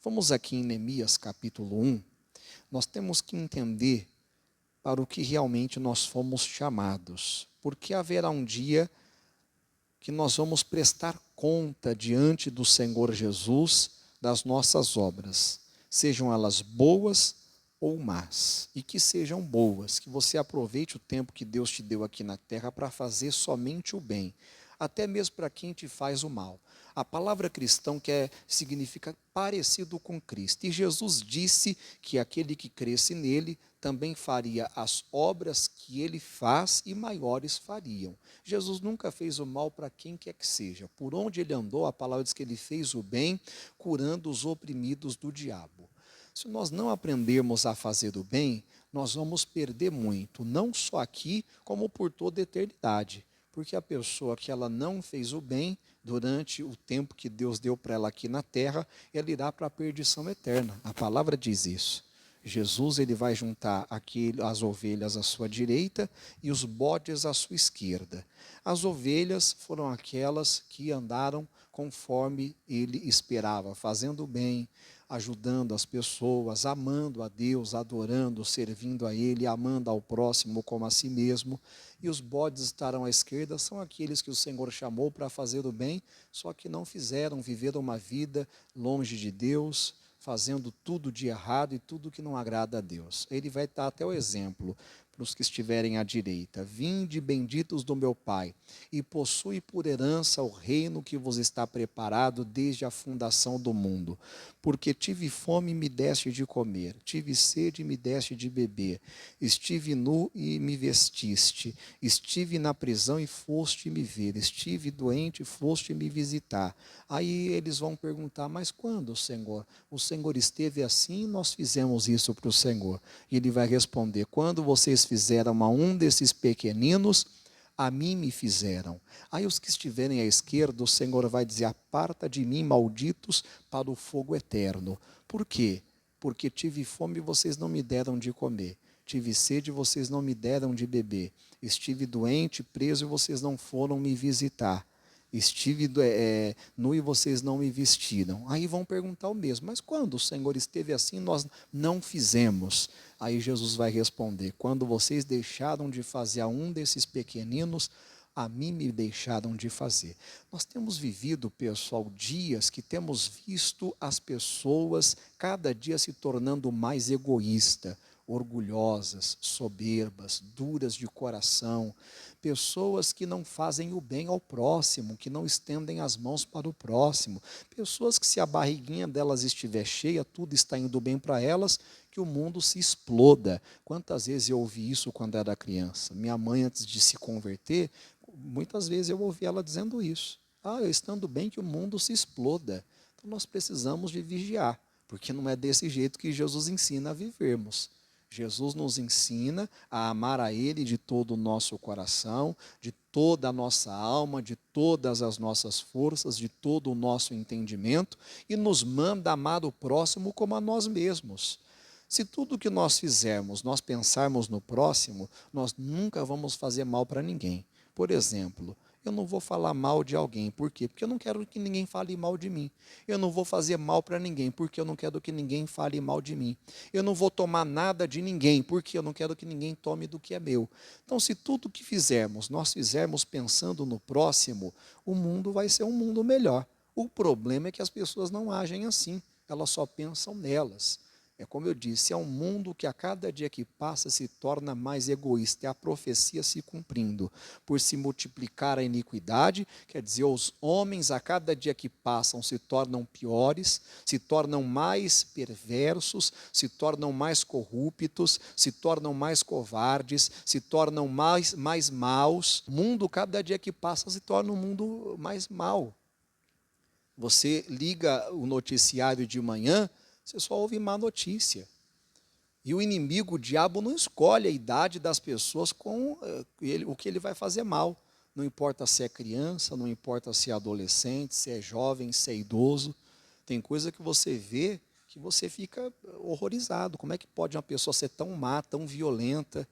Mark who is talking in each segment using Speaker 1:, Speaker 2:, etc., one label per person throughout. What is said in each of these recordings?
Speaker 1: Vamos aqui em Neemias capítulo 1, nós temos que entender para o que realmente nós fomos chamados, porque haverá um dia que nós vamos prestar conta diante do Senhor Jesus das nossas obras, sejam elas boas ou más, e que sejam boas, que você aproveite o tempo que Deus te deu aqui na terra para fazer somente o bem, até mesmo para quem te faz o mal. A palavra cristão significa parecido com Cristo, e Jesus disse que aquele que cresce nele também faria as obras que ele faz e maiores fariam. Jesus nunca fez o mal para quem quer que seja. Por onde ele andou, a palavra diz que ele fez o bem, curando os oprimidos do diabo. Se nós não aprendermos a fazer o bem, nós vamos perder muito, não só aqui, como por toda a eternidade. Porque a pessoa que ela não fez o bem, durante o tempo que Deus deu para ela aqui na terra, ela irá para a perdição eterna. A palavra diz isso. Jesus ele vai juntar as ovelhas à sua direita e os bodes à sua esquerda. As ovelhas foram aquelas que andaram conforme ele esperava, fazendo o bem, ajudando as pessoas, amando a Deus, adorando, servindo a Ele, amando ao próximo como a si mesmo. E os bodes estarão à esquerda, são aqueles que o Senhor chamou para fazer o bem, só que não fizeram, viveram uma vida longe de Deus, fazendo tudo de errado e tudo que não agrada a Deus. Ele vai dar até o exemplo para os que estiverem à direita. Vinde benditos do meu Pai, e possui por herança o reino que vos está preparado desde a fundação do mundo. Porque tive fome e me deste de comer, tive sede e me deste de beber, estive nu e me vestiste, estive na prisão e foste me ver, estive doente e foste me visitar. Aí eles vão perguntar, mas quando, Senhor? O Senhor esteve assim e nós fizemos isso para o Senhor. E ele vai responder, quando vocês fizeram a um desses pequeninos, a mim me fizeram. Aí os que estiverem à esquerda, o Senhor vai dizer, aparta de mim, malditos, para o fogo eterno. Por quê? Porque tive fome e vocês não me deram de comer. Tive sede e vocês não me deram de beber. Estive doente, preso e vocês não foram me visitar. Estive nu e vocês não me vestiram. Aí vão perguntar o mesmo, mas quando o Senhor esteve assim, nós não fizemos. Aí Jesus vai responder, quando vocês deixaram de fazer a um desses pequeninos, a mim me deixaram de fazer. Nós temos vivido, pessoal, dias que temos visto as pessoas cada dia se tornando mais egoístas, orgulhosas, soberbas, duras de coração, pessoas que não fazem o bem ao próximo, que não estendem as mãos para o próximo, pessoas que se a barriguinha delas estiver cheia, tudo está indo bem para elas, que o mundo se exploda. Quantas vezes eu ouvi isso quando era criança? Minha mãe, antes de se converter, muitas vezes eu ouvi ela dizendo isso. Eu estando bem que o mundo se exploda. Então nós precisamos de vigiar, porque não é desse jeito que Jesus ensina a vivermos. Jesus nos ensina a amar a Ele de todo o nosso coração, de toda a nossa alma, de todas as nossas forças, de todo o nosso entendimento, e nos manda amar o próximo como a nós mesmos. Se tudo que nós fizermos, nós pensarmos no próximo, nós nunca vamos fazer mal para ninguém. Por exemplo, eu não vou falar mal de alguém. Por quê? Porque eu não quero que ninguém fale mal de mim. Eu não vou fazer mal para ninguém, porque eu não quero que ninguém fale mal de mim. Eu não vou tomar nada de ninguém, porque eu não quero que ninguém tome do que é meu. Então, se tudo que fizermos, nós fizermos pensando no próximo, o mundo vai ser um mundo melhor. O problema é que as pessoas não agem assim, elas só pensam nelas. É como eu disse, é um mundo que a cada dia que passa se torna mais egoísta, é a profecia se cumprindo. Por se multiplicar a iniquidade, quer dizer, os homens a cada dia que passam se tornam piores, se tornam mais perversos, se tornam mais corruptos, se tornam mais covardes, se tornam mais maus. O mundo, cada dia que passa, se torna um mundo mais mau. Você liga o noticiário de manhã, você só ouve má notícia. E o inimigo, o diabo, não escolhe a idade das pessoas com o que ele vai fazer mal. Não importa se é criança, não importa se é adolescente, se é jovem, se é idoso. Tem coisa que você vê que você fica horrorizado. Como é que pode uma pessoa ser tão má, tão violenta,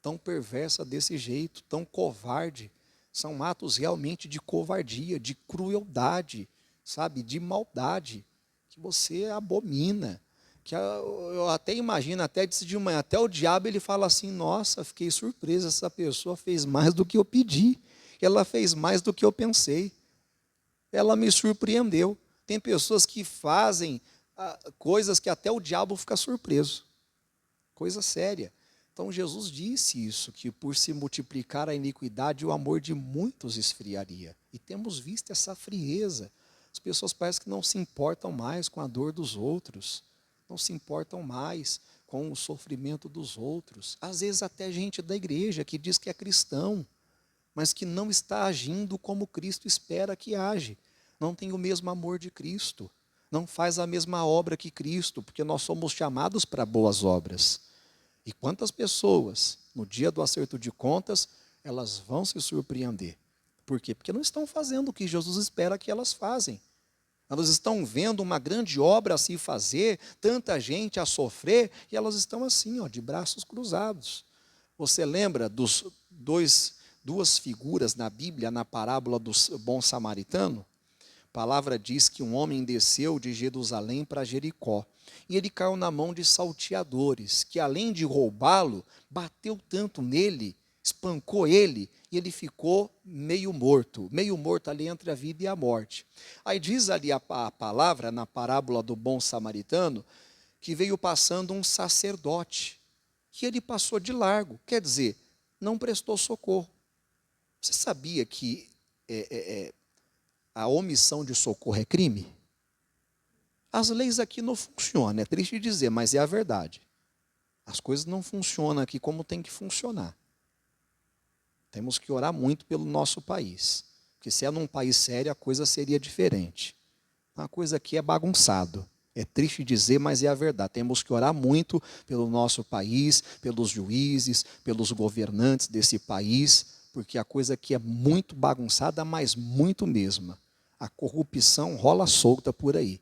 Speaker 1: tão perversa desse jeito, tão covarde? São atos realmente de covardia, de crueldade, sabe, de maldade, que que você abomina. Eu até imagino, até de manhã, até o diabo ele fala assim, nossa, fiquei surpreso, essa pessoa fez mais do que eu pedi, ela fez mais do que eu pensei, ela me surpreendeu. Tem pessoas que fazem coisas que até o diabo fica surpreso, coisa séria. Então Jesus disse isso, que por se multiplicar a iniquidade, o amor de muitos esfriaria. E temos visto essa frieza. As pessoas parecem que não se importam mais com a dor dos outros, não se importam mais com o sofrimento dos outros. Às vezes até gente da igreja que diz que é cristão, mas que não está agindo como Cristo espera que age. Não tem o mesmo amor de Cristo, não faz a mesma obra que Cristo, porque nós somos chamados para boas obras. E quantas pessoas, no dia do acerto de contas, elas vão se surpreender. Por quê? Porque não estão fazendo o que Jesus espera que elas fazem. Elas estão vendo uma grande obra a se fazer, tanta gente a sofrer, e elas estão assim, de braços cruzados. Você lembra dos duas figuras na Bíblia, na parábola do bom samaritano? A palavra diz que um homem desceu de Jerusalém para Jericó, e ele caiu na mão de salteadores, que além de roubá-lo, bateu tanto nele, espancou ele, e ele ficou meio morto ali entre a vida e a morte. Aí diz ali a palavra, na parábola do bom samaritano, que veio passando um sacerdote, que ele passou de largo, quer dizer, não prestou socorro. Você sabia que a omissão de socorro é crime? As leis aqui não funcionam, é triste dizer, mas é a verdade. As coisas não funcionam aqui como tem que funcionar. Temos que orar muito pelo nosso país, porque se é num país sério, a coisa seria diferente. A coisa aqui é bagunçado. É triste dizer, mas é a verdade. Temos que orar muito pelo nosso país, pelos juízes, pelos governantes desse país, porque a coisa aqui é muito bagunçada, mas muito mesmo. A corrupção rola solta por aí.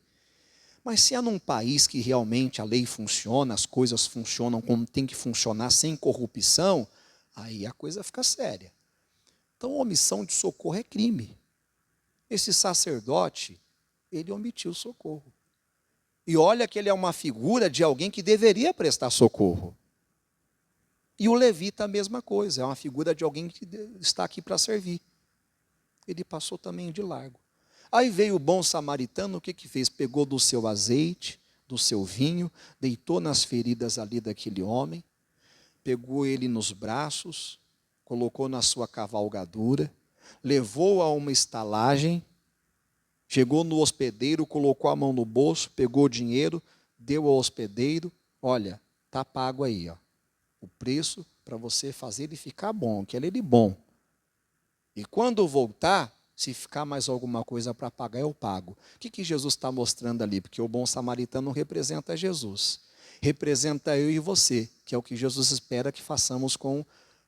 Speaker 1: Mas se é num país que realmente a lei funciona, as coisas funcionam como tem que funcionar, sem corrupção, aí a coisa fica séria. Então, omissão de socorro é crime. Esse sacerdote, ele omitiu socorro. E olha que ele é uma figura de alguém que deveria prestar socorro. E o levita a mesma coisa, é uma figura de alguém que está aqui para servir. Ele passou também de largo. Aí veio o bom samaritano, o que fez? Pegou do seu azeite, do seu vinho, deitou nas feridas ali daquele homem, pegou ele nos braços, colocou na sua cavalgadura, levou a uma estalagem, chegou no hospedeiro, colocou a mão no bolso, pegou o dinheiro, deu ao hospedeiro, olha, está pago aí, o preço para você fazer ele ficar bom, que ele é bom. E quando voltar, se ficar mais alguma coisa para pagar, eu pago. O que Jesus está mostrando ali? Porque o bom samaritano representa Jesus. Representa eu e você, que é o que Jesus espera que façamos com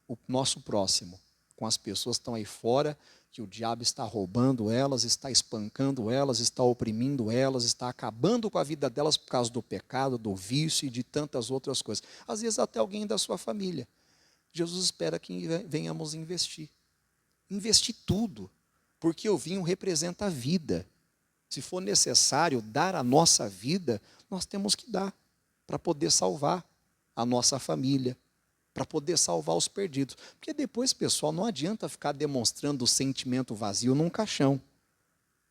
Speaker 1: o nosso próximo. Com as pessoas que estão aí fora, que o diabo está roubando elas, está espancando elas, está oprimindo elas, está acabando com a vida delas por causa do pecado, do vício e de tantas outras coisas. Às vezes até alguém da sua família. Jesus espera que venhamos investir. Investir tudo. Porque o vinho representa a vida. Se for necessário dar a nossa vida, nós temos que dar, para poder salvar a nossa família, para poder salvar os perdidos. Porque depois, pessoal, não adianta ficar demonstrando o sentimento vazio num caixão.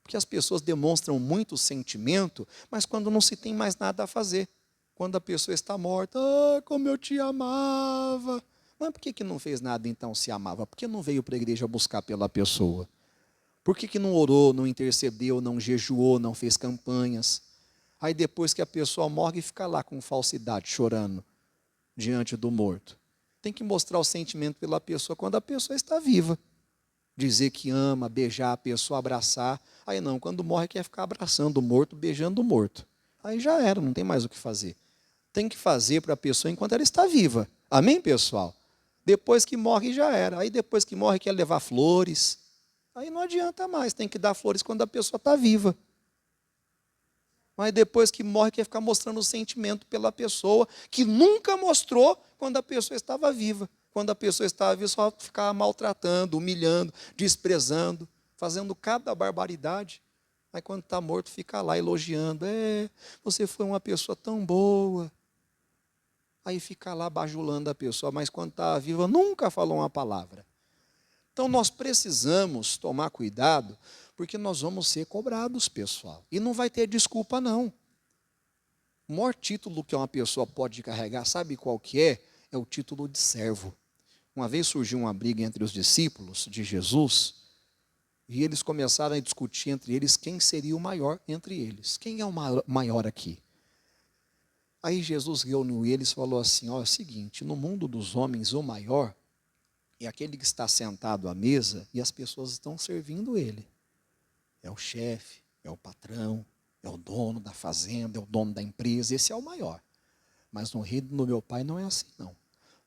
Speaker 1: Porque as pessoas demonstram muito sentimento, mas quando não se tem mais nada a fazer. Quando a pessoa está morta, como eu te amava. Mas por que não fez nada então se amava? Por que não veio para a igreja buscar pela pessoa? Por que não orou, não intercedeu, não jejuou, não fez campanhas? Aí depois que a pessoa morre, fica lá com falsidade, chorando diante do morto. Tem que mostrar o sentimento pela pessoa quando a pessoa está viva. Dizer que ama, beijar a pessoa, abraçar. Aí não, quando morre quer ficar abraçando o morto, beijando o morto. Aí já era, não tem mais o que fazer. Tem que fazer para a pessoa enquanto ela está viva. Amém, pessoal? Depois que morre já era. Aí depois que morre quer levar flores. Aí não adianta mais, tem que dar flores quando a pessoa está viva. Mas depois que morre, quer ficar mostrando o sentimento pela pessoa, que nunca mostrou quando a pessoa estava viva. Quando a pessoa estava viva, só ficava maltratando, humilhando, desprezando, fazendo cada barbaridade. Mas quando está morto, fica lá elogiando. Você foi uma pessoa tão boa. Aí fica lá bajulando a pessoa, mas quando está viva, nunca falou uma palavra. Então nós precisamos tomar cuidado, porque nós vamos ser cobrados, pessoal. E não vai ter desculpa, não. O maior título que uma pessoa pode carregar, sabe qual que é? É o título de servo. Uma vez surgiu uma briga entre os discípulos de Jesus, e eles começaram a discutir entre eles quem seria o maior entre eles. Quem é o maior aqui? Aí Jesus reuniu eles e falou assim, é o seguinte, no mundo dos homens o maior é aquele que está sentado à mesa e as pessoas estão servindo ele. É o chefe, é o patrão, é o dono da fazenda, é o dono da empresa, esse é o maior. Mas no reino do meu pai não é assim, não.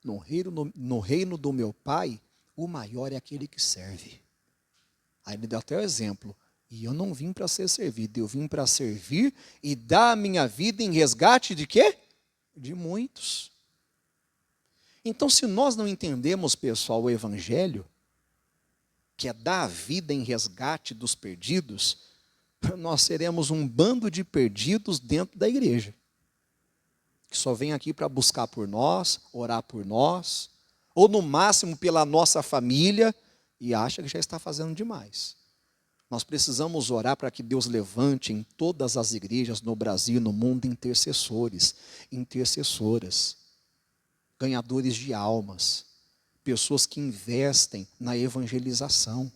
Speaker 1: No reino do meu pai, o maior é aquele que serve. Aí ele deu até o exemplo. E eu não vim para ser servido, eu vim para servir e dar a minha vida em resgate de quê? De muitos. Então, se nós não entendemos, pessoal, o evangelho, que é dar a vida em resgate dos perdidos, nós seremos um bando de perdidos dentro da igreja, que só vem aqui para buscar por nós, orar por nós, ou no máximo pela nossa família, e acha que já está fazendo demais. Nós precisamos orar para que Deus levante em todas as igrejas no Brasil e no mundo intercessores, intercessoras, ganhadores de almas, pessoas que investem na evangelização.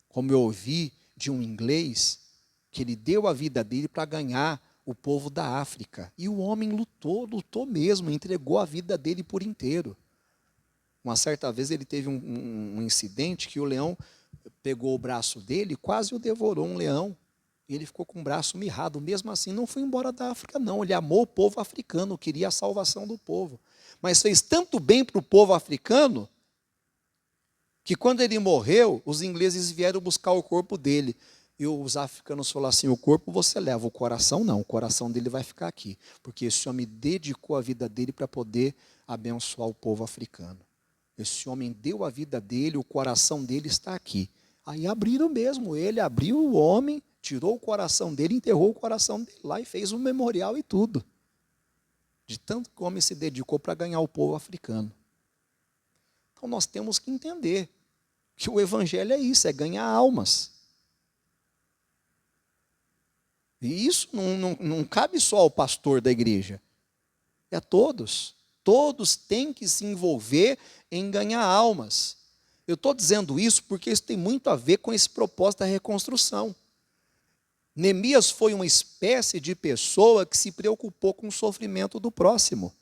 Speaker 1: Como eu ouvi de um inglês, que ele deu a vida dele para ganhar o povo da África. E o homem lutou mesmo, entregou a vida dele por inteiro. Uma certa vez ele teve um incidente que o leão pegou o braço dele e quase o devorou, um leão. E ele ficou com o braço mirrado. Mesmo assim, não foi embora da África, não. Ele amou o povo africano, queria a salvação do povo. Mas fez tanto bem para o povo africano, que quando ele morreu, os ingleses vieram buscar o corpo dele. E os africanos falaram assim, o corpo você leva, o coração não. O coração dele vai ficar aqui. Porque esse homem dedicou a vida dele para poder abençoar o povo africano. Esse homem deu a vida dele, o coração dele está aqui. Aí abriram mesmo, ele abriu o homem, tirou o coração dele, enterrou o coração dele lá e fez um memorial e tudo. De tanto que o homem se dedicou para ganhar o povo africano. Então nós temos que entender que o evangelho é isso, é ganhar almas. E isso não cabe só ao pastor da igreja, é a todos. Todos têm que se envolver em ganhar almas. Eu estou dizendo isso porque isso tem muito a ver com esse propósito da reconstrução. Neemias foi uma espécie de pessoa que se preocupou com o sofrimento do próximo.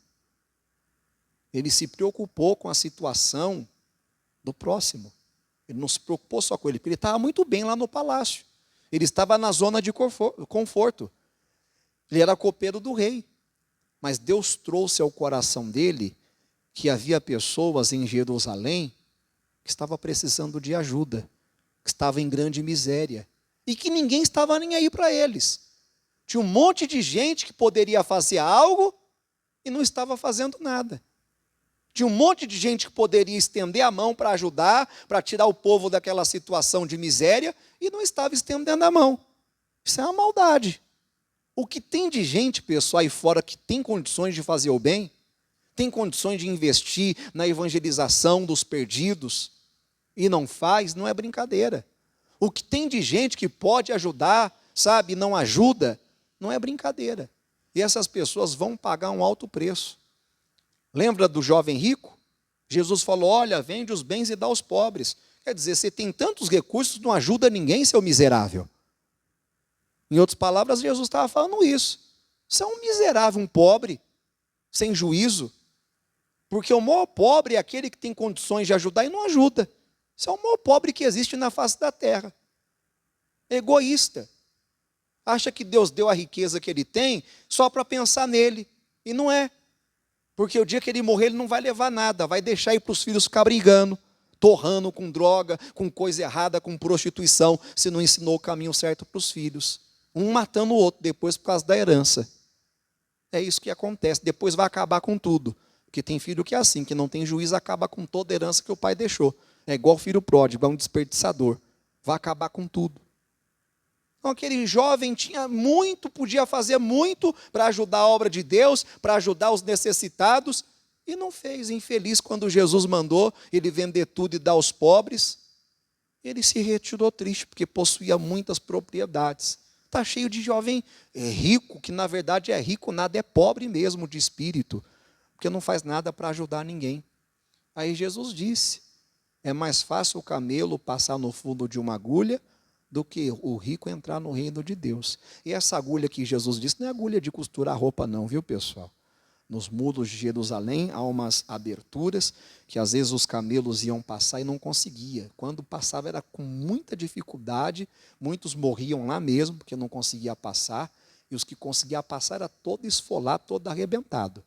Speaker 1: Ele se preocupou com a situação do próximo. Ele não se preocupou só com ele, porque ele estava muito bem lá no palácio. Ele estava na zona de conforto. Ele era copeiro do rei. Mas Deus trouxe ao coração dele que havia pessoas em Jerusalém que estavam precisando de ajuda, que estavam em grande miséria, e que ninguém estava nem aí para eles. Tinha um monte de gente que poderia fazer algo e não estava fazendo nada. Tinha um monte de gente que poderia estender a mão para ajudar, para tirar o povo daquela situação de miséria, e não estava estendendo a mão. Isso é uma maldade. O que tem de gente, pessoal, aí fora que tem condições de fazer o bem, tem condições de investir na evangelização dos perdidos, e não faz, não é brincadeira. O que tem de gente que pode ajudar, sabe, não ajuda, não é brincadeira. E essas pessoas vão pagar um alto preço. Lembra do jovem rico? Jesus falou, olha, vende os bens e dá aos pobres. Quer dizer, você tem tantos recursos, não ajuda ninguém, seu miserável. Em outras palavras, Jesus estava falando isso. Você é um miserável, um pobre, sem juízo. Porque o maior pobre é aquele que tem condições de ajudar e não ajuda. Isso é o maior pobre que existe na face da terra. Egoísta. Acha que Deus deu a riqueza que ele tem só para pensar nele. E não é. Porque o dia que ele morrer, ele não vai levar nada. Vai deixar aí para os filhos ficar brigando, torrando com droga, com coisa errada, com prostituição, se não ensinou o caminho certo para os filhos. Um matando o outro depois por causa da herança. É isso que acontece. Depois vai acabar com tudo. Porque tem filho que é assim, que não tem juízo, acaba com toda a herança que o pai deixou. É igual filho pródigo, é um desperdiçador. Vai acabar com tudo. Então, aquele jovem tinha muito, podia fazer muito para ajudar a obra de Deus, para ajudar os necessitados, e não fez. Infeliz, quando Jesus mandou ele vender tudo e dar aos pobres, ele se retirou triste, porque possuía muitas propriedades. Está cheio de jovem rico, que na verdade é rico, nada, é pobre mesmo de espírito, porque não faz nada para ajudar ninguém. Aí Jesus disse, é mais fácil o camelo passar no fundo de uma agulha do que o rico entrar no reino de Deus. E essa agulha que Jesus disse não é agulha de costurar roupa não, viu, pessoal? Nos muros de Jerusalém há umas aberturas que às vezes os camelos iam passar e não conseguia. Quando passava era com muita dificuldade, muitos morriam lá mesmo porque não conseguia passar, e os que conseguiam passar era todo esfolado, todo arrebentado,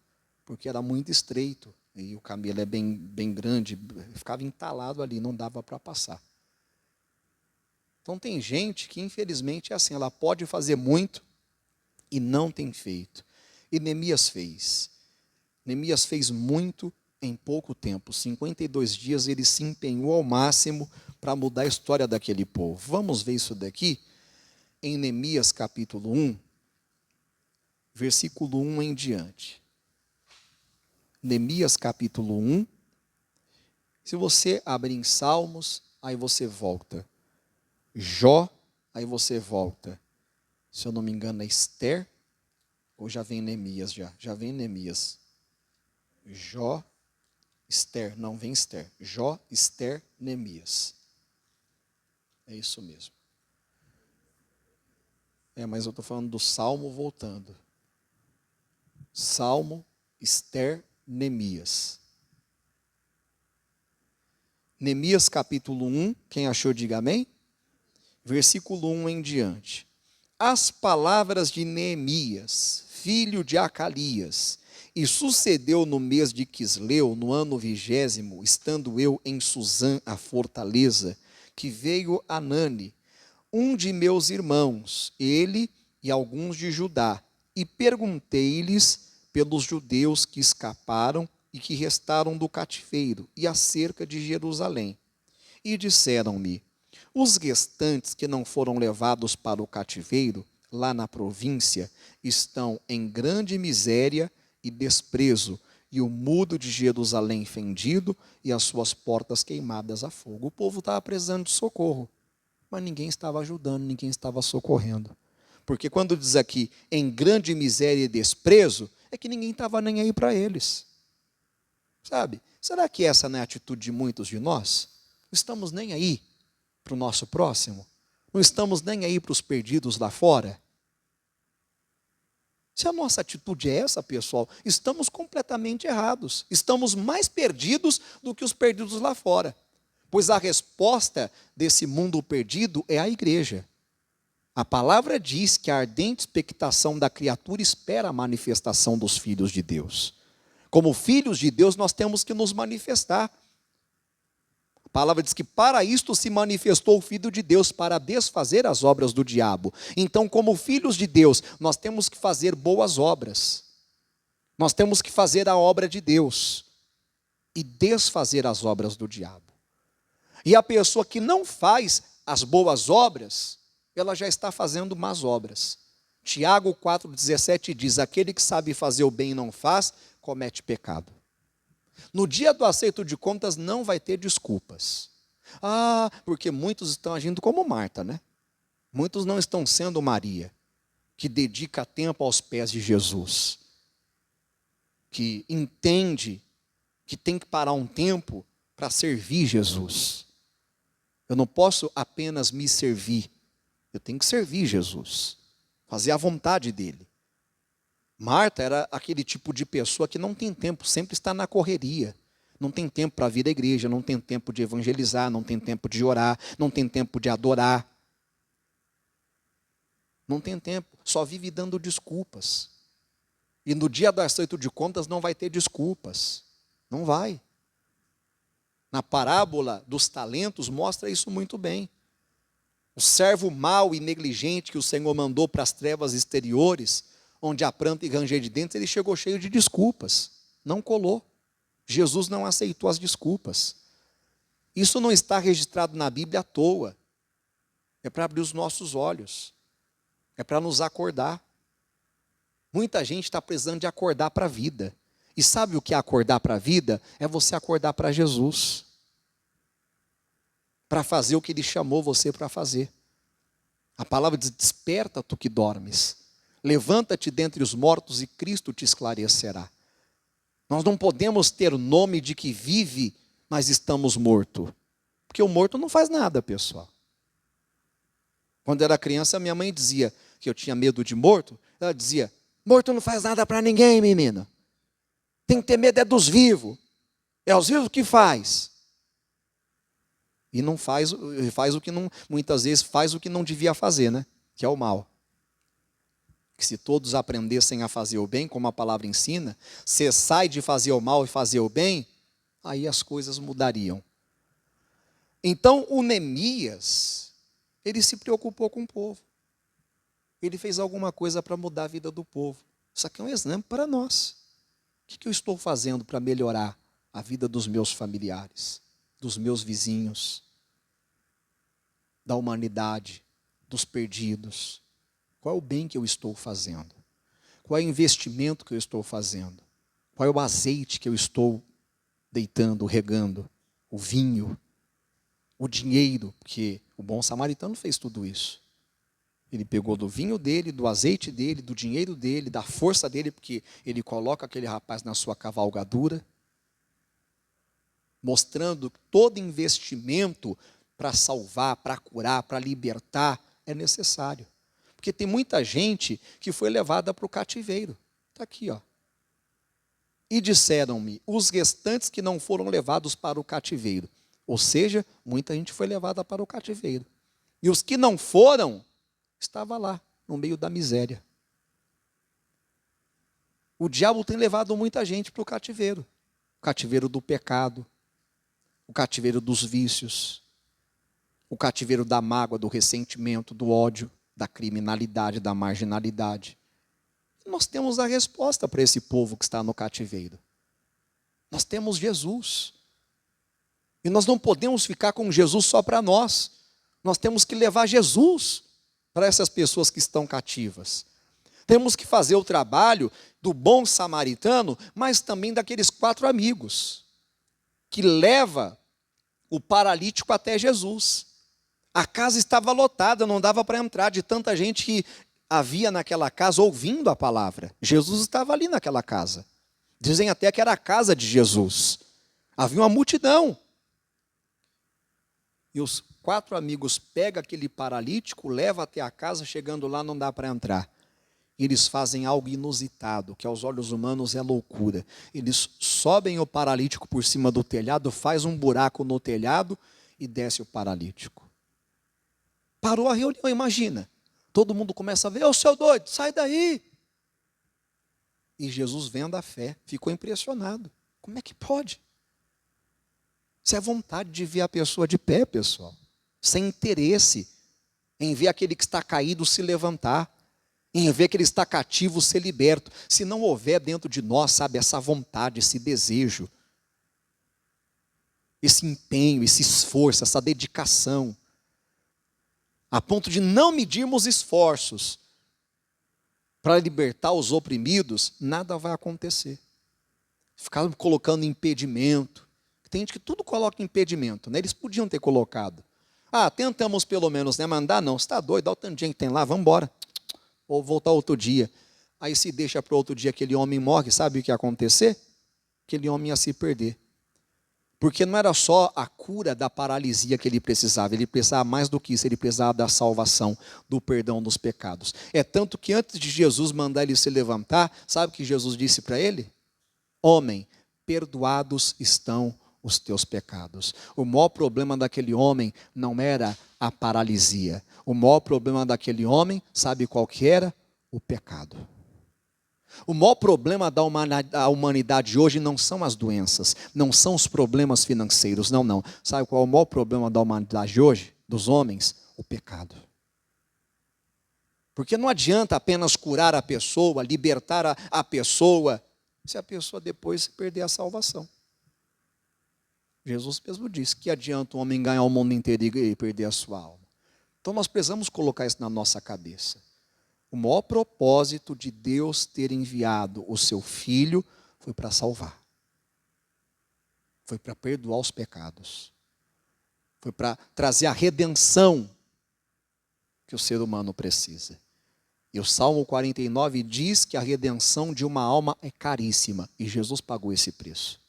Speaker 1: porque era muito estreito, e o camelo é bem grande, ficava entalado ali, não dava para passar. Então tem gente que infelizmente é assim, ela pode fazer muito e não tem feito. E Neemias fez. Neemias fez muito em pouco tempo. 52 dias ele se empenhou ao máximo para mudar a história daquele povo. Vamos ver isso daqui em Neemias capítulo 1, versículo 1 em diante. Neemias capítulo 1. Se você abrir em Salmos, aí você volta. Jó, aí você volta. Se eu não me engano é Esther, ou já vem Neemias já? Já vem Neemias. Jó, Esther, não vem Esther. Jó, Esther, Neemias. É isso mesmo. Mas eu estou falando do Salmo voltando. Salmo, Esther, Neemias. Neemias capítulo 1, quem achou diga amém. Versículo 1 em diante. As palavras de Neemias, filho de Acalias, e sucedeu no mês de Quisleu, no ano 20º, estando eu em Susã, a fortaleza, que veio Anani, um de meus irmãos, ele e alguns de Judá, e perguntei-lhes pelos judeus que escaparam e que restaram do cativeiro, e acerca de Jerusalém. E disseram-me, os restantes que não foram levados para o cativeiro, lá na província, estão em grande miséria e desprezo, e o muro de Jerusalém fendido e as suas portas queimadas a fogo. O povo estava precisando de socorro, mas ninguém estava ajudando, ninguém estava socorrendo. Porque quando diz aqui, em grande miséria e desprezo, é que ninguém estava nem aí para eles. Sabe? Será que essa não é a atitude de muitos de nós? Não estamos nem aí para o nosso próximo? Não estamos nem aí para os perdidos lá fora? Se a nossa atitude é essa, pessoal, estamos completamente errados. Estamos mais perdidos do que os perdidos lá fora. Pois a resposta desse mundo perdido é a igreja. A palavra diz que a ardente expectação da criatura espera a manifestação dos filhos de Deus. Como filhos de Deus, nós temos que nos manifestar. A palavra diz que para isto se manifestou o Filho de Deus, para desfazer as obras do diabo. Então, como filhos de Deus, nós temos que fazer boas obras. Nós temos que fazer a obra de Deus e desfazer as obras do diabo. E a pessoa que não faz as boas obras, ela já está fazendo más obras. Tiago 4,17 diz, aquele que sabe fazer o bem e não faz, comete pecado. No dia do acerto de contas não vai ter desculpas. Porque muitos estão agindo como Marta, né? Muitos não estão sendo Maria, que dedica tempo aos pés de Jesus, que entende que tem que parar um tempo para servir Jesus. Eu não posso apenas me servir, eu tenho que servir Jesus, fazer a vontade dele. Marta era aquele tipo de pessoa que não tem tempo, sempre está na correria. Não tem tempo para vir à igreja, não tem tempo de evangelizar, não tem tempo de orar, não tem tempo de adorar. Não tem tempo, só vive dando desculpas. E no dia do acerto de contas não vai ter desculpas. Não vai. Na parábola dos talentos mostra isso muito bem. O servo mau e negligente que o Senhor mandou para as trevas exteriores, onde há pranto e ranger de dentes, ele chegou cheio de desculpas. Não colou. Jesus não aceitou as desculpas. Isso não está registrado na Bíblia à toa. É para abrir os nossos olhos. É para nos acordar. Muita gente está precisando de acordar para a vida. E sabe o que é acordar para a vida? É você acordar para Jesus. Para fazer o que Ele chamou você para fazer. A palavra diz, desperta tu que dormes. Levanta-te dentre os mortos e Cristo te esclarecerá. Nós não podemos ter o nome de que vive, mas estamos mortos. Porque o morto não faz nada, pessoal. Quando eu era criança, minha mãe dizia que eu tinha medo de morto. Ela dizia, morto não faz nada para ninguém, menina. Tem que ter medo é dos vivos. É os vivos que faz. E não faz o que não, muitas vezes faz o que não devia fazer, né? Que é o mal. Que se todos aprendessem a fazer o bem, como a palavra ensina, cessai de fazer o mal e fazer o bem, aí as coisas mudariam. Então, o Neemias, ele se preocupou com o povo. Ele fez alguma coisa para mudar a vida do povo. Isso aqui é um exemplo para nós. O que eu estou fazendo para melhorar a vida dos meus familiares, dos meus vizinhos, da humanidade, dos perdidos? Qual é o bem que eu estou fazendo? Qual é o investimento que eu estou fazendo? Qual é o azeite que eu estou deitando, regando? O vinho, o dinheiro, porque o bom samaritano fez tudo isso. Ele pegou do vinho dele, do azeite dele, do dinheiro dele, da força dele, porque ele coloca aquele rapaz na sua cavalgadura, mostrando que todo investimento para salvar, para curar, para libertar é necessário. Porque tem muita gente que foi levada para o cativeiro. Está aqui, ó. E disseram-me, os restantes que não foram levados para o cativeiro. Ou seja, muita gente foi levada para o cativeiro. E os que não foram, estavam lá, no meio da miséria. O diabo tem levado muita gente para o cativeiro do pecado, o cativeiro dos vícios, o cativeiro da mágoa, do ressentimento, do ódio, da criminalidade, da marginalidade. Nós temos a resposta para esse povo que está no cativeiro. Nós temos Jesus. E nós não podemos ficar com Jesus só para nós. Nós temos que levar Jesus para essas pessoas que estão cativas. Temos que fazer o trabalho do bom samaritano, mas também daqueles 4 amigos, que leva o paralítico até Jesus. A casa estava lotada, não dava para entrar de tanta gente que havia naquela casa ouvindo a palavra. Jesus estava ali naquela casa. Dizem até que era a casa de Jesus. Havia uma multidão. E os 4 amigos pegam aquele paralítico, levam até a casa, chegando lá não dá para entrar. Eles fazem algo inusitado, que aos olhos humanos é loucura. Eles sobem o paralítico por cima do telhado, faz um buraco no telhado e desce o paralítico. Parou a reunião, imagina. Todo mundo começa a ver, ô seu doido, sai daí. E Jesus, vendo a fé, ficou impressionado. Como é que pode? Isso é vontade de ver a pessoa de pé, pessoal. Sem interesse em ver aquele que está caído se levantar, em ver que ele está cativo ser liberto. Se não houver dentro de nós, sabe, essa vontade, esse desejo, esse empenho, esse esforço, essa dedicação, a ponto de não medirmos esforços para libertar os oprimidos, nada vai acontecer. Ficar colocando impedimento. Tem gente que tudo coloca impedimento, né? Eles podiam ter colocado. Tentamos pelo menos, né? Mandar não, você está doido, dá o tanto de gente que tem lá, vamos embora. Ou voltar outro dia. Aí se deixa para outro dia, aquele homem morre, sabe o que ia acontecer? Aquele homem ia se perder. Porque não era só a cura da paralisia que ele precisava mais do que isso, ele precisava da salvação, do perdão dos pecados. É tanto que antes de Jesus mandar ele se levantar, sabe o que Jesus disse para ele? Homem, perdoados estão os teus pecados. O maior problema daquele homem não era a paralisia. O maior problema daquele homem, sabe qual que era? O pecado. O maior problema da humanidade hoje não são as doenças, não são os problemas financeiros, não. Sabe qual é o maior problema da humanidade hoje, dos homens? O pecado. Porque não adianta apenas curar a pessoa, libertar a pessoa, se a pessoa depois perder a salvação. Jesus mesmo disse que adianta o homem ganhar o mundo inteiro e perder a sua alma. Então nós precisamos colocar isso na nossa cabeça. O maior propósito de Deus ter enviado o seu Filho foi para salvar. Foi para perdoar os pecados. Foi para trazer a redenção que o ser humano precisa. E o Salmo 49 diz que a redenção de uma alma é caríssima. E Jesus pagou esse preço.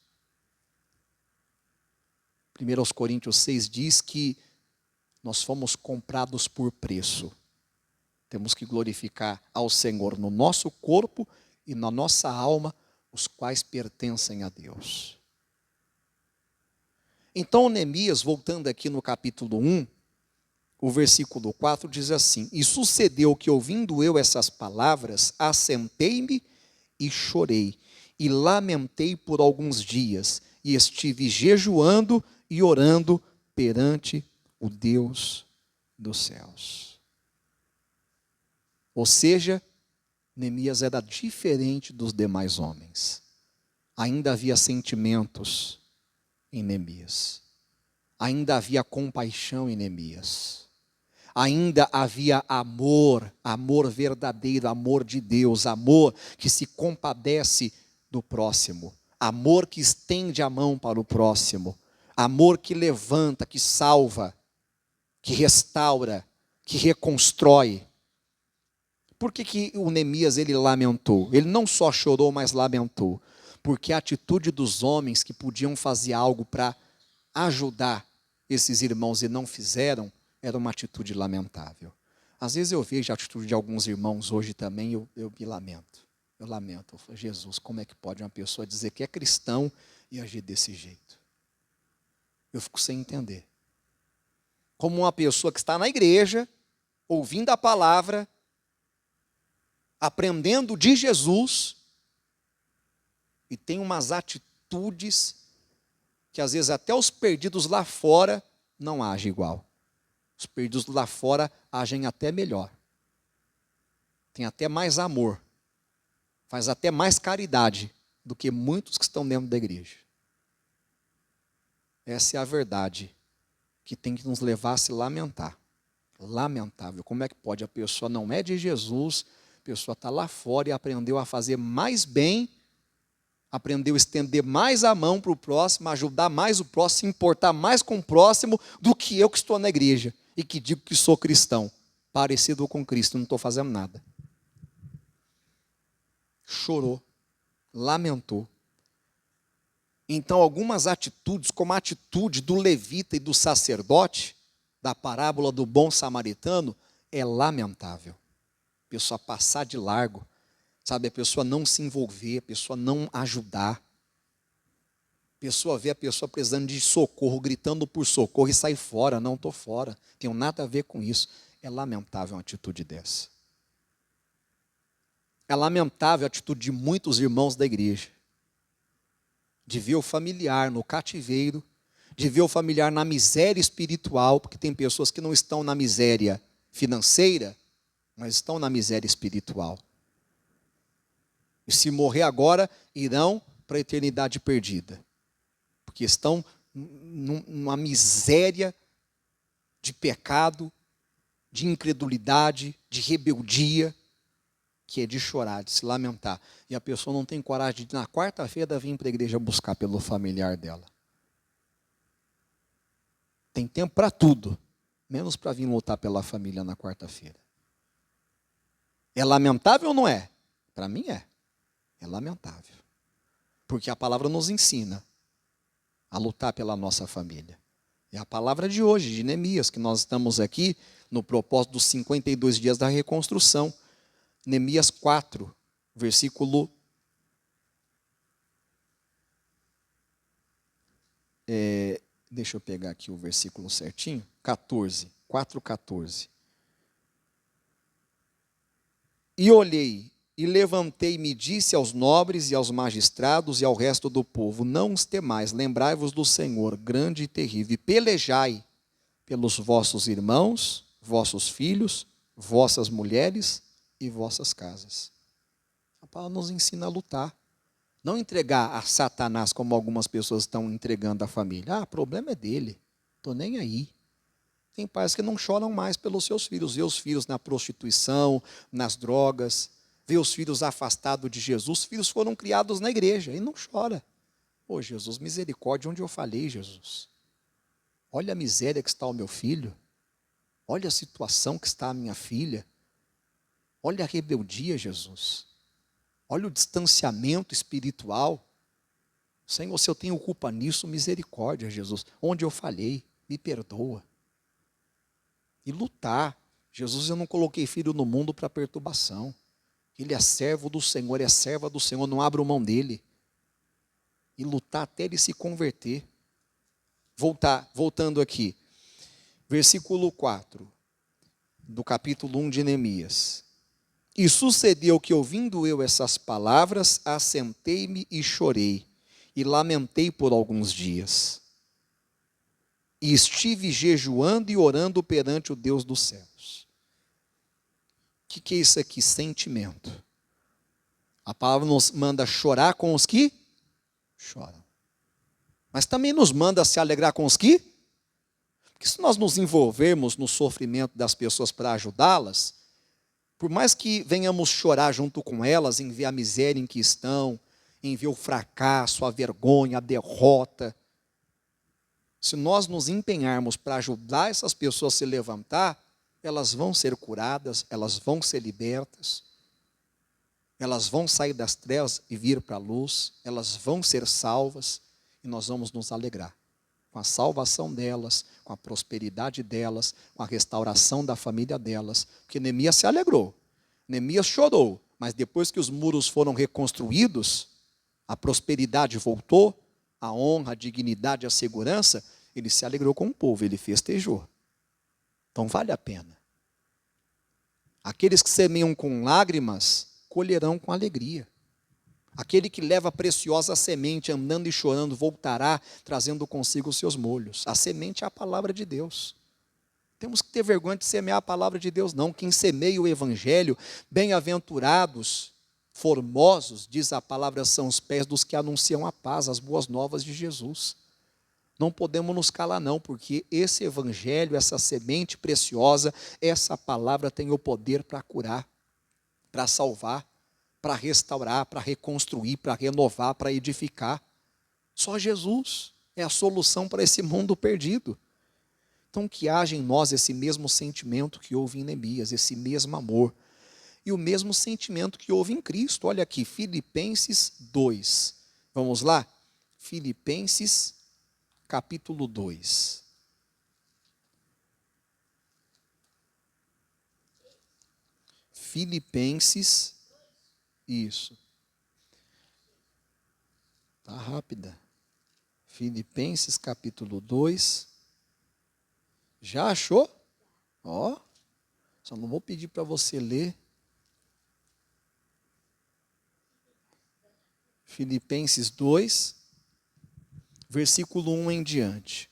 Speaker 1: 1 Coríntios 6 diz que nós fomos comprados por preço. Temos que glorificar ao Senhor no nosso corpo e na nossa alma, os quais pertencem a Deus. Então, Neemias, voltando aqui no capítulo 1, o versículo 4 diz assim: E sucedeu que, ouvindo eu essas palavras, assentei-me e chorei, e lamentei por alguns dias, e estive jejuando e orando perante o Deus dos céus. Ou seja, Neemias era diferente dos demais homens. Ainda havia sentimentos em Neemias. Ainda havia compaixão em Neemias. Ainda havia amor, amor verdadeiro, amor de Deus, amor que se compadece do próximo, amor que estende a mão para o próximo, amor que levanta, que salva, que restaura, que reconstrói. Por que o Neemias ele lamentou? Ele não só chorou, mas lamentou. Porque a atitude dos homens que podiam fazer algo para ajudar esses irmãos e não fizeram, era uma atitude lamentável. Às vezes eu vejo a atitude de alguns irmãos hoje também, eu me lamento. Eu lamento. Eu falo, Jesus, como é que pode uma pessoa dizer que é cristão e agir desse jeito? Eu fico sem entender. Como uma pessoa que está na igreja, ouvindo a palavra, aprendendo de Jesus, e tem umas atitudes que às vezes até os perdidos lá fora não agem igual. Os perdidos lá fora agem até melhor. Tem até mais amor. Faz até mais caridade do que muitos que estão dentro da igreja. Essa é a verdade que tem que nos levar a se lamentar. Lamentável. Como é que pode? A pessoa não é de Jesus, a pessoa está lá fora e aprendeu a fazer mais bem, aprendeu a estender mais a mão para o próximo, ajudar mais o próximo, se importar mais com o próximo do que eu que estou na igreja e que digo que sou cristão, parecido com Cristo, não estou fazendo nada. Chorou, lamentou. Então, algumas atitudes, como a atitude do levita e do sacerdote, da parábola do bom samaritano, é lamentável. A pessoa passar de largo, sabe, a pessoa não se envolver, a pessoa não ajudar. A pessoa vê a pessoa precisando de socorro, gritando por socorro e sai fora. Não, estou fora, tenho nada a ver com isso. É lamentável uma atitude dessa. É lamentável a atitude de muitos irmãos da igreja. De ver o familiar no cativeiro, de ver o familiar na miséria espiritual, porque tem pessoas que não estão na miséria financeira, mas estão na miséria espiritual. E se morrer agora, irão para a eternidade perdida. Porque estão numa miséria de pecado, de incredulidade, de rebeldia, que é de chorar, de se lamentar. E a pessoa não tem coragem de, na quarta-feira, vir para a igreja buscar pelo familiar dela. Tem tempo para tudo, menos para vir lutar pela família na quarta-feira. É lamentável ou não é? Para mim é. É lamentável. Porque a palavra nos ensina a lutar pela nossa família. É a palavra de hoje, de Neemias, que nós estamos aqui no propósito dos 52 dias da reconstrução. Neemias 4, versículo... deixa eu pegar aqui o versículo certinho. 14, 4:14. E olhei, e levantei-me e disse aos nobres e aos magistrados e ao resto do povo: não os temais, lembrai-vos do Senhor, grande e terrível, e pelejai pelos vossos irmãos, vossos filhos, vossas mulheres e vossas casas. A palavra nos ensina a lutar. Não entregar a Satanás como algumas pessoas estão entregando a família. Ah, o problema é dele. Estou nem aí. Tem pais que não choram mais pelos seus filhos, vê os filhos na prostituição, nas drogas, vê os filhos afastados de Jesus. Os filhos foram criados na igreja e não chora. Ô Jesus, misericórdia, onde eu falhei, Jesus? Olha a miséria que está o meu filho. Olha a situação que está a minha filha. Olha a rebeldia, Jesus. Olha o distanciamento espiritual. Senhor, se eu tenho culpa nisso, misericórdia, Jesus. Onde eu falhei, me perdoa. E lutar. Jesus, eu não coloquei filho no mundo para perturbação. Ele é servo do Senhor, é serva do Senhor, não abro mão dele. E lutar até ele se converter. Voltando aqui. Versículo 4, do capítulo 1 de Neemias. E sucedeu que, ouvindo eu essas palavras, assentei-me e chorei, e lamentei por alguns dias. E estive jejuando e orando perante o Deus dos céus. O que é isso aqui? Sentimento. A palavra nos manda chorar com os que choram. Mas também nos manda se alegrar com os que. Porque se nós nos envolvermos no sofrimento das pessoas para ajudá-las, por mais que venhamos chorar junto com elas, em ver a miséria em que estão, em ver o fracasso, a vergonha, a derrota, se nós nos empenharmos para ajudar essas pessoas a se levantar, elas vão ser curadas, elas vão ser libertas, elas vão sair das trevas e vir para a luz, elas vão ser salvas e nós vamos nos alegrar com a salvação delas, com a prosperidade delas, com a restauração da família delas, porque Neemias se alegrou, Neemias chorou, mas depois que os muros foram reconstruídos, a prosperidade voltou, a honra, a dignidade, a segurança, ele se alegrou com o povo, ele festejou. Então vale a pena. Aqueles que semeiam com lágrimas, colherão com alegria. Aquele que leva a preciosa semente, andando e chorando, voltará, trazendo consigo os seus molhos. A semente é a palavra de Deus. Temos que ter vergonha de semear a palavra de Deus, não. Quem semeia o evangelho, bem-aventurados, formosos, diz a palavra, são os pés dos que anunciam a paz, as boas novas de Jesus. Não podemos nos calar não, porque esse evangelho, essa semente preciosa, essa palavra tem o poder para curar, para salvar, para restaurar, para reconstruir, para renovar, para edificar. Só Jesus é a solução para esse mundo perdido. Então que haja em nós esse mesmo sentimento que houve em Neemias, esse mesmo amor. E o mesmo sentimento que houve em Cristo. Olha aqui, Filipenses 2. Vamos lá? Filipenses, capítulo 2. Filipenses, isso. Tá rápida. Filipenses, capítulo 2. Já achou? Ó, só não vou pedir para você ler. Filipenses 2, versículo 1 em diante.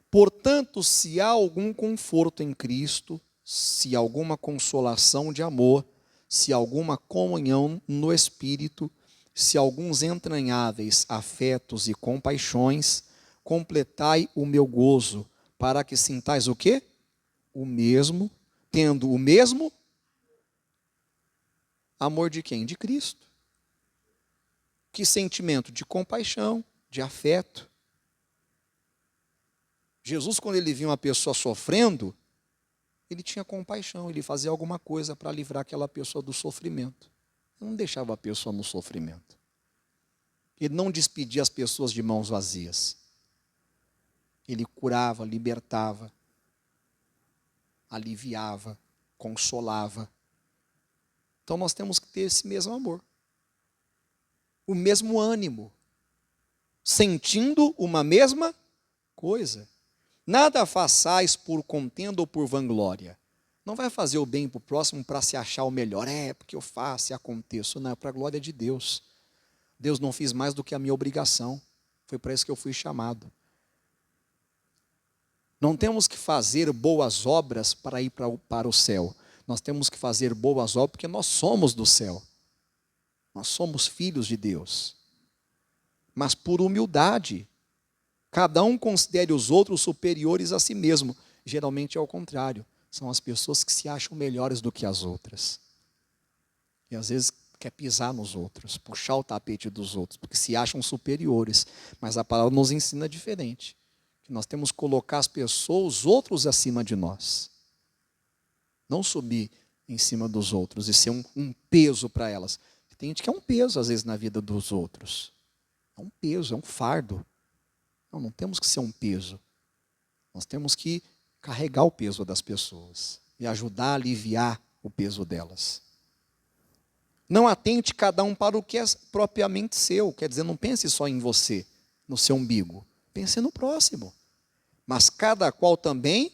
Speaker 1: Portanto, se há algum conforto em Cristo, se alguma consolação de amor, se alguma comunhão no Espírito, se alguns entranháveis afetos e compaixões, completai o meu gozo, para que sintais o quê? O mesmo, tendo o mesmo amor de quem? De Cristo. Que sentimento? De compaixão, de afeto. Jesus, quando ele via uma pessoa sofrendo, ele tinha compaixão, ele fazia alguma coisa para livrar aquela pessoa do sofrimento. Ele não deixava a pessoa no sofrimento. Ele não despedia as pessoas de mãos vazias. Ele curava, libertava, aliviava, consolava. Então nós temos que ter esse mesmo amor. O mesmo ânimo. Sentindo uma mesma coisa. Nada façais por contenda ou por vanglória. Não vai fazer o bem para o próximo para se achar o melhor. É, porque eu faço e aconteço. Não, é para a glória de Deus. Deus não fez mais do que a minha obrigação. Foi para isso que eu fui chamado. Não temos que fazer boas obras para ir para o céu. Nós temos que fazer boas obras porque nós somos do céu. Nós somos filhos de Deus. Mas por humildade. Cada um considere os outros superiores a si mesmo. geralmente é o contrário. São as pessoas que se acham melhores do que as outras. E às vezes quer pisar nos outros, puxar o tapete dos outros, porque se acham superiores. Mas a palavra nos ensina diferente. Que nós temos que colocar as pessoas, os outros acima de nós. Não subir em cima dos outros e ser um peso para elas. Tem gente que é um peso, às vezes, na vida dos outros. É um peso, é um fardo. Não temos que ser um peso. Nós temos que carregar o peso das pessoas e ajudar a aliviar o peso delas. Não atente cada um para o que é propriamente seu. Quer dizer, não pense só em você, no seu umbigo. Pense no próximo. Mas cada qual também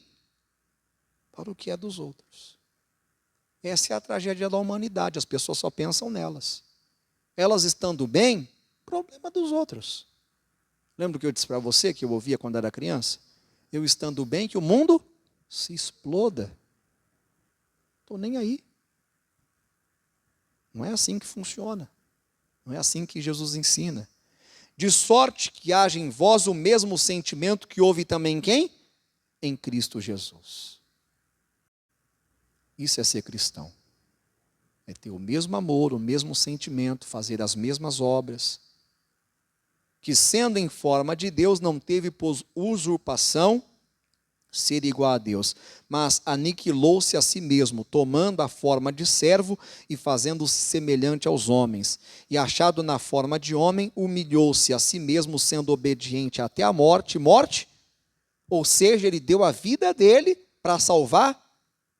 Speaker 1: para o que é dos outros. Essa é a tragédia da humanidade. As pessoas só pensam nelas. Elas estando bem, problema dos outros. Lembra que eu disse para você, que eu ouvia quando era criança? Eu estando bem, que o mundo se exploda. Estou nem aí. Não é assim que funciona. Não é assim que Jesus ensina. De sorte que haja em vós o mesmo sentimento que houve também em quem? Em Cristo Jesus. Isso é ser cristão. É ter o mesmo amor, o mesmo sentimento, fazer as mesmas obras. Que sendo em forma de Deus, não teve por usurpação ser igual a Deus, mas aniquilou-se a si mesmo, tomando a forma de servo e fazendo-se semelhante aos homens. E achado na forma de homem, humilhou-se a si mesmo, sendo obediente até a morte. Morte, ou seja, ele deu a vida dele para salvar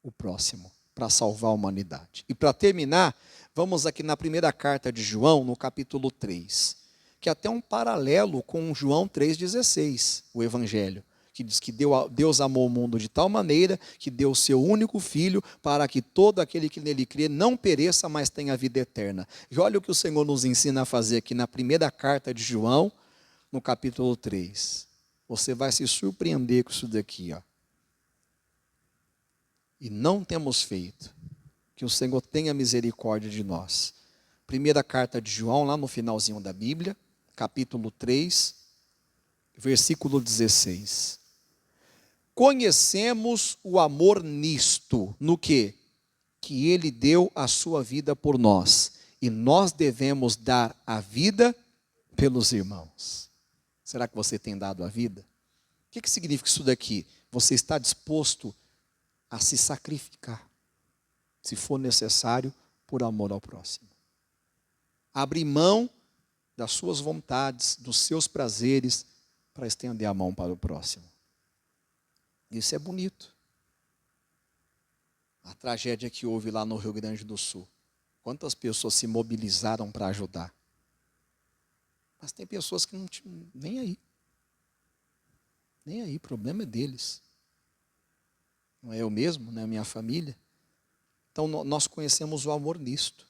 Speaker 1: o próximo, para salvar a humanidade. E para terminar, vamos aqui na primeira carta de João, no capítulo 3, que é até um paralelo com João 3,16, o Evangelho, que diz que Deus amou o mundo de tal maneira que deu o seu único Filho para que todo aquele que nele crê não pereça, mas tenha vida eterna. E olha o que o Senhor nos ensina a fazer aqui na primeira carta de João, no capítulo 3. Você vai se surpreender com isso daqui, ó. E não temos feito, que o Senhor tenha misericórdia de nós. Primeira carta de João, lá no finalzinho da Bíblia, capítulo 3, versículo 16. Conhecemos o amor nisto, no quê? Que ele deu a sua vida por nós, e nós devemos dar a vida pelos irmãos. Será que você tem dado a vida? O que significa isso daqui? Você está disposto a se sacrificar, se for necessário, por amor ao próximo. Abrir mão das suas vontades, dos seus prazeres, para estender a mão para o próximo. Isso é bonito. A tragédia que houve lá no Rio Grande do Sul. Quantas pessoas se mobilizaram para ajudar? Mas tem pessoas que não tinham nem aí. Nem aí, o problema é deles. Não é eu mesmo, não é a minha família. Então nós conhecemos o amor nisto.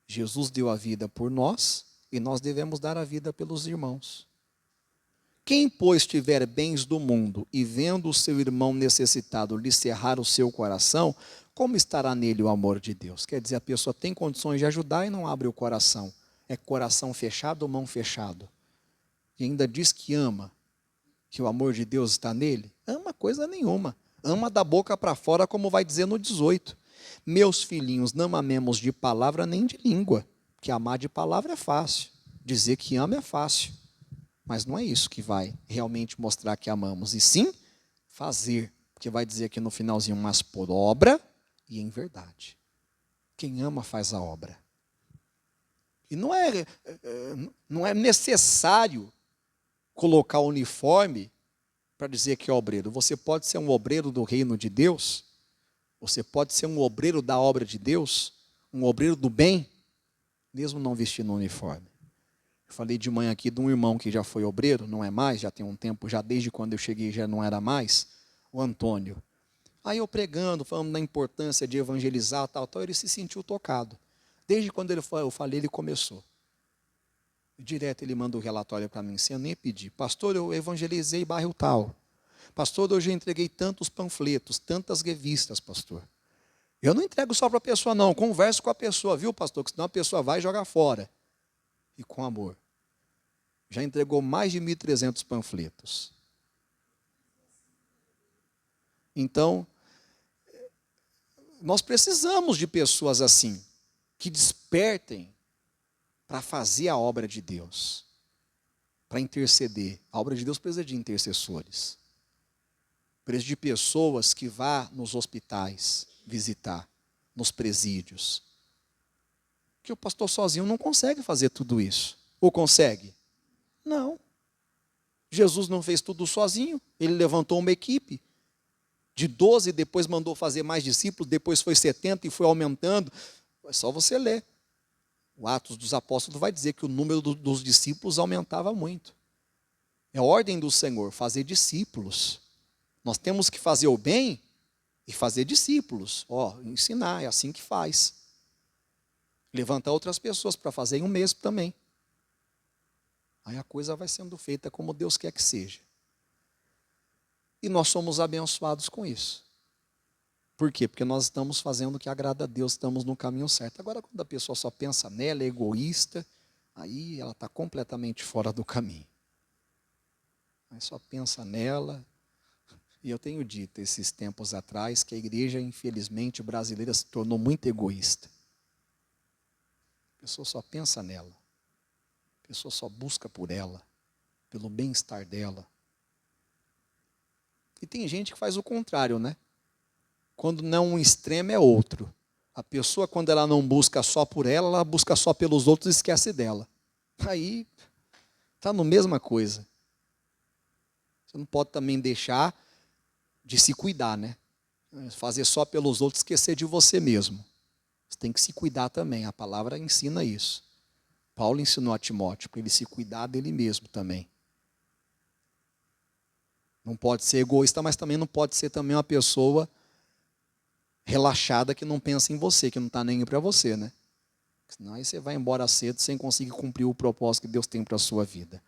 Speaker 1: Jesus deu a vida por nós e nós devemos dar a vida pelos irmãos. Quem, pois, tiver bens do mundo e vendo o seu irmão necessitado lhe cerrar o seu coração, como estará nele o amor de Deus? Quer dizer, a pessoa tem condições de ajudar e não abre o coração. É coração fechado ou mão fechado? E ainda diz que ama, que o amor de Deus está nele? Ama coisa nenhuma. Ama da boca para fora, como vai dizer no 18. Meus filhinhos, não amemos de palavra nem de língua, que amar de palavra é fácil. Dizer que ama é fácil. Mas não é isso que vai realmente mostrar que amamos, e sim fazer, porque vai dizer aqui no finalzinho, mas por obra e em verdade. Quem ama faz a obra. E não é necessário colocar o uniforme para dizer que é obreiro. Você pode ser um obreiro do reino de Deus, você pode ser um obreiro da obra de Deus, um obreiro do bem, mesmo não vestindo um uniforme. Eu falei de manhã aqui de um irmão que já foi obreiro, não é mais, já tem um tempo, já desde quando eu cheguei já não era mais, o Antônio. Aí eu pregando, falando da importância de evangelizar, tal, ele se sentiu tocado. Desde quando eu falei, ele começou. Direto ele manda o relatório para mim, sem eu nem pedir. Pastor, eu evangelizei bairro tal. Pastor, hoje eu entreguei tantos panfletos, tantas revistas, pastor. Eu não entrego só para a pessoa, não. Converso com a pessoa, viu, pastor? Que senão a pessoa vai jogar fora. E com amor. Já entregou mais de 1.300 panfletos. Então, nós precisamos de pessoas assim, que despertem para fazer a obra de Deus, para interceder. A obra de Deus precisa de intercessores. Precisa de pessoas que vá nos hospitais visitar, nos presídios. Porque o pastor sozinho não consegue fazer tudo isso. Ou consegue? Não. Jesus não fez tudo sozinho. Ele levantou uma equipe de 12, depois mandou fazer mais discípulos, depois foi 70 e foi aumentando. É só você ler. O Atos dos Apóstolos vai dizer que o número dos discípulos aumentava muito. É a ordem do Senhor, fazer discípulos. Nós temos que fazer o bem e fazer discípulos. Ensinar, é assim que faz. Levantar outras pessoas para fazerem o mesmo também. Aí a coisa vai sendo feita como Deus quer que seja. E nós somos abençoados com isso. Por quê? Porque nós estamos fazendo o que agrada a Deus, estamos no caminho certo. Agora, quando a pessoa só pensa nela, é egoísta, aí ela está completamente fora do caminho. Aí só pensa nela. E eu tenho dito esses tempos atrás que a igreja, infelizmente, brasileira se tornou muito egoísta. A pessoa só pensa nela. A pessoa só busca por ela, pelo bem-estar dela. E tem gente que faz o contrário, né? Quando não um extremo é outro. A pessoa, quando ela não busca só por ela, ela busca só pelos outros e esquece dela. Aí está na mesma coisa. Você não pode também deixar de se cuidar, né? Fazer só pelos outros, esquecer de você mesmo. Você tem que se cuidar também. A palavra ensina isso. Paulo ensinou a Timóteo para ele se cuidar dele mesmo também. Não pode ser egoísta, mas também não pode ser também uma pessoa relaxada que não pensa em você, que não está nem para você, né? Senão aí você vai embora cedo sem conseguir cumprir o propósito que Deus tem para a sua vida.